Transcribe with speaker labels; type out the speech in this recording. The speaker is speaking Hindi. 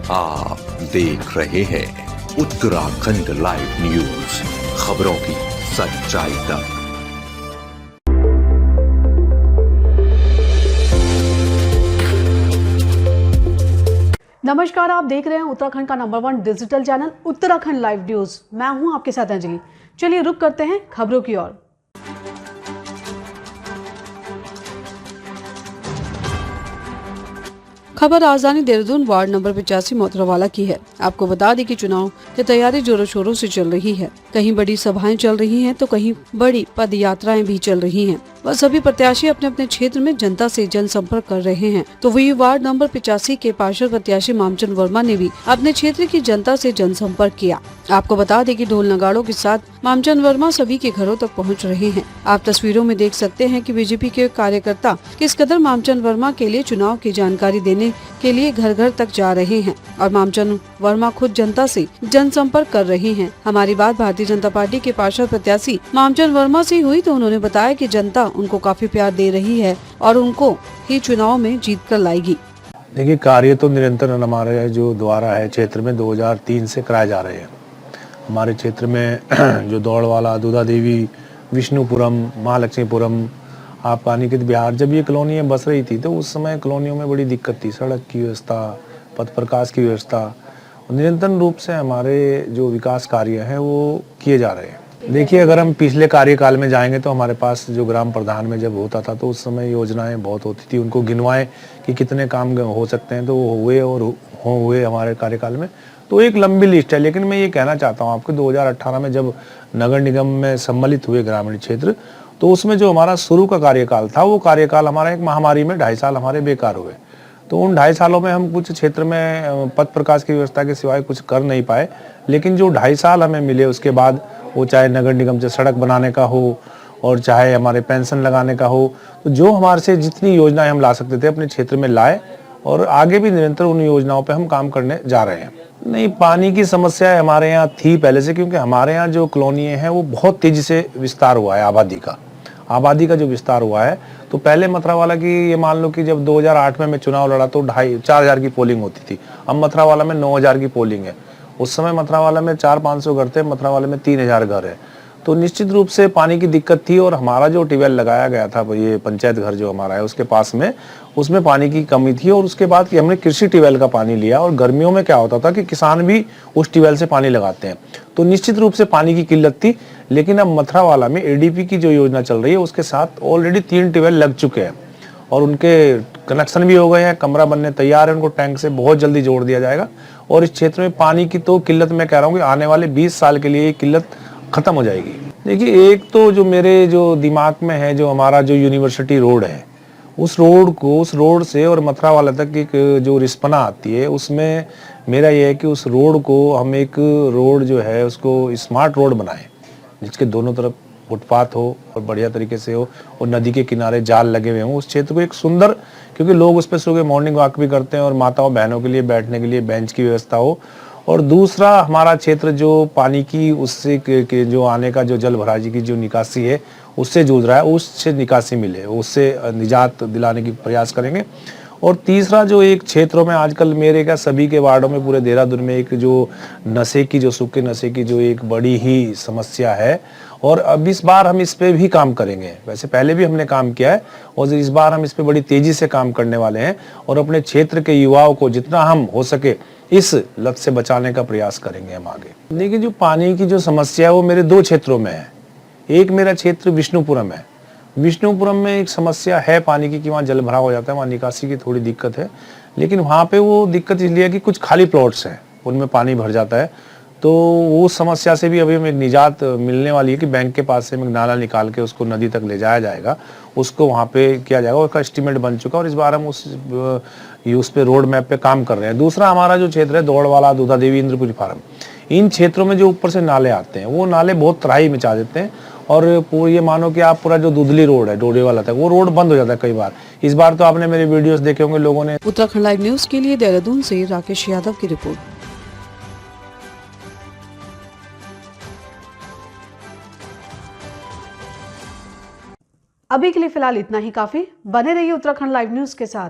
Speaker 1: आप देख रहे हैं उत्तराखंड लाइव न्यूज, खबरों की सच्चाई तक।
Speaker 2: नमस्कार, आप देख रहे हैं उत्तराखंड का number 1 digital channel Uttarakhand live news. मैं हूं आपके साथ अंजलि। चलिए रुक करते हैं खबरों की ओर। खबर राजधानी देहरादून वार्ड नंबर 85 मोतरावाला की है। आपको बता दें कि चुनाव की तैयारी जोरों शोरों से चल रही है। कहीं बड़ी सभाएं चल रही हैं तो कहीं बड़ी पद यात्राएं भी चल रही हैं। वह सभी प्रत्याशी अपने अपने क्षेत्र में जनता से जनसंपर्क कर रहे हैं। तो वही वार्ड नंबर 85 के पार्षद प्रत्याशी मामचंद वर्मा ने भी अपने क्षेत्र की जनता से जनसंपर्क किया। आपको बता दें कि ढोल नगाड़ों के साथ मामचंद वर्मा सभी के घरों तक पहुंच रहे हैं। आप तस्वीरों में देख सकते हैं कि बीजेपी के कार्यकर्ता किस कदर मामचंद वर्मा के लिए चुनाव की जानकारी देने के लिए घर घर तक जा रहे हैं और मामचंद वर्मा खुद जनता से जनसंपर्क कर रहे हैं। हमारी बात भारतीय जनता पार्टी के पार्षद प्रत्याशी मामचंद वर्मा से हुई तो उन्होंने बताया कि जनता उनको काफी प्यार दे रही है और उनको ही चुनाव में जीत कर लाएगी।
Speaker 3: देखिए, कार्य तो निरंतर हमारे जो द्वारा है क्षेत्र में 2003 से कराए जा रहे हैं। हमारे क्षेत्र में जो दौड़वाला, दूधा देवी, विष्णुपुरम, महालक्ष्मीपुरम, आप अनिकेत बिहार, जब ये कॉलोनियाँ बस रही थी तो उस समय कॉलोनियों में बड़ी दिक्कत थी। सड़क की व्यवस्था, पथ प्रकाश की व्यवस्था, निरंतर रूप से हमारे जो विकास कार्य हैं वो किए जा रहे हैं। देखिए, अगर हम पिछले कार्यकाल में जाएंगे तो हमारे पास जो ग्राम प्रधान में जब होता था तो उस समय योजनाएं बहुत होती थी। उनको गिनवाएं कि कितने काम हो सकते हैं तो वो हुए और हुए हमारे कार्यकाल में, तो एक लंबी लिस्ट है। लेकिन मैं ये कहना चाहता हूँ आपको, 2018 में जब नगर निगम में सम्मिलित हुए ग्रामीण क्षेत्र, तो उसमें जो हमारा शुरू का कार्यकाल था वो कार्यकाल हमारा एक महामारी में 2.5 साल हमारे बेकार हुए। तो उन 2.5 सालों में हम कुछ क्षेत्र में पथ प्रकाश की व्यवस्था के सिवाय कुछ कर नहीं पाए। लेकिन जो 2.5 साल हमें मिले उसके बाद, वो चाहे नगर निगम से सड़क बनाने का हो और चाहे हमारे पेंशन लगाने का हो, तो जो हमारे से जितनी योजनाएं हम ला सकते थे अपने क्षेत्र में लाए और आगे भी निरंतर उन योजनाओं पे हम काम करने जा रहे हैं। नहीं, पानी की समस्या हमारे यहाँ थी पहले से, क्योंकि हमारे यहाँ जो कॉलोनी है वो बहुत तेजी से विस्तार हुआ है। आबादी का जो विस्तार हुआ है, तो पहले मथुरावाला की ये मान लो कि जब 2008 में मैं चुनाव लड़ा तो 2,500-4,000 की पोलिंग होती थी। अब मथुरावाला में 9,000 की पोलिंग है। उस समय मथुरावाला में 400-500 घर थे, मथुरावाला में 3,000 घर है। तो निश्चित रूप से पानी की दिक्कत थी और हमारा जो ट्यूबवेल लगाया गया था, ये पंचायत घर जो हमारा है उसके पास में, उसमें पानी की कमी थी। और उसके बाद कि हमने कृषि ट्यूबवेल का पानी लिया और गर्मियों में क्या होता था कि किसान भी उस ट्यूबवेल से पानी लगाते हैं, तो निश्चित रूप से पानी की किल्लत थी। लेकिन अब मथुरावाला में एडीपी की जो योजना चल रही है उसके साथ ऑलरेडी 3 ट्यूबवेल लग चुके हैं और उनके कनेक्शन भी हो गए हैं, कमरा बनने तैयार है, उनको टैंक से बहुत जल्दी जोड़ दिया जाएगा। और इस क्षेत्र में पानी की तो किल्लत, मैं कह रहा हूँ कि आने वाले 20 साल के लिए ये किल्लत खत्म हो जाएगी। देखिए, एक तो जो मेरे जो दिमाग में है, जो हमारा जो यूनिवर्सिटी रोड है, उस रोड से और मथुरावाला तक एक जो रिस्पना आती है, उसमें मेरा ये है कि उस रोड को हम एक रोड जो है उसको स्मार्ट रोड बनाएं, जिसके दोनों तरफ फुटपाथ हो और बढ़िया तरीके से हो और नदी के किनारे जाल लगे हुए हों। उस क्षेत्र को एक सुंदर, क्योंकि लोग उस पर सुबह मॉर्निंग वॉक भी करते हैं, और माताओं बहनों के लिए बैठने के लिए बेंच की व्यवस्था हो। और दूसरा, हमारा क्षेत्र जो पानी की उससे के जो आने का जो जल भराजी की जो निकासी है उससे जूझ रहा है, उससे निकासी मिले, उससे निजात दिलाने की प्रयास करेंगे। और तीसरा, जो एक क्षेत्रों में आजकल मेरे क्या सभी के वार्डों में पूरे देहरादून में एक जो नशे की, जो सूखे नशे की जो एक बड़ी ही समस्या है, और अब इस बार हम इस पे भी काम करेंगे। वैसे पहले भी हमने काम किया है और इस बार हम इस पे बड़ी तेजी से काम करने वाले हैं और अपने क्षेत्र के युवाओं को जितना हम हो सके इस लत से बचाने का प्रयास करेंगे हम आगे। देखिए, जो पानी की जो समस्या है वो मेरे 2 क्षेत्रों में है। एक मेरा क्षेत्र विष्णुपुरम है। विष्णुपुरम में एक समस्या है पानी की कि वहाँ जल भराव हो जाता है, वहाँ निकासी की थोड़ी दिक्कत है। लेकिन वहाँ पे वो दिक्कत इसलिए है कि कुछ खाली प्लॉट्स हैं, उनमें पानी भर जाता है। तो वो समस्या से भी अभी हमें निजात मिलने वाली है कि बैंक के पास से एक नाला निकाल के उसको नदी तक ले जाया जाएगा, उसको वहाँ पे किया जाएगा। उसका एस्टीमेट बन चुका है और इस बार हम उस पे रोड मैप पे काम कर रहे हैं। दूसरा, हमारा जो क्षेत्र है दौड़वाला, दूधा देवी, इंद्रपुरी फार्म, इन क्षेत्रों में जो ऊपर से नाले आते हैं वो नाले बहुत तराई मचा देते हैं और पूरी, ये मानो कि आप पूरा जो दुधली रोड है डोडेवाला तक, वो रोड बंद हो जाता है कई बार। इस बार तो आपने मेरे वीडियोस देखे होंगे लोगों ने।
Speaker 2: उत्तराखंड लाइव न्यूज के लिए देहरादून से राकेश यादव की रिपोर्ट। अभी के लिए फिलहाल इतना ही काफी। बने रहिए उत्तराखंड लाइव न्यूज के साथ।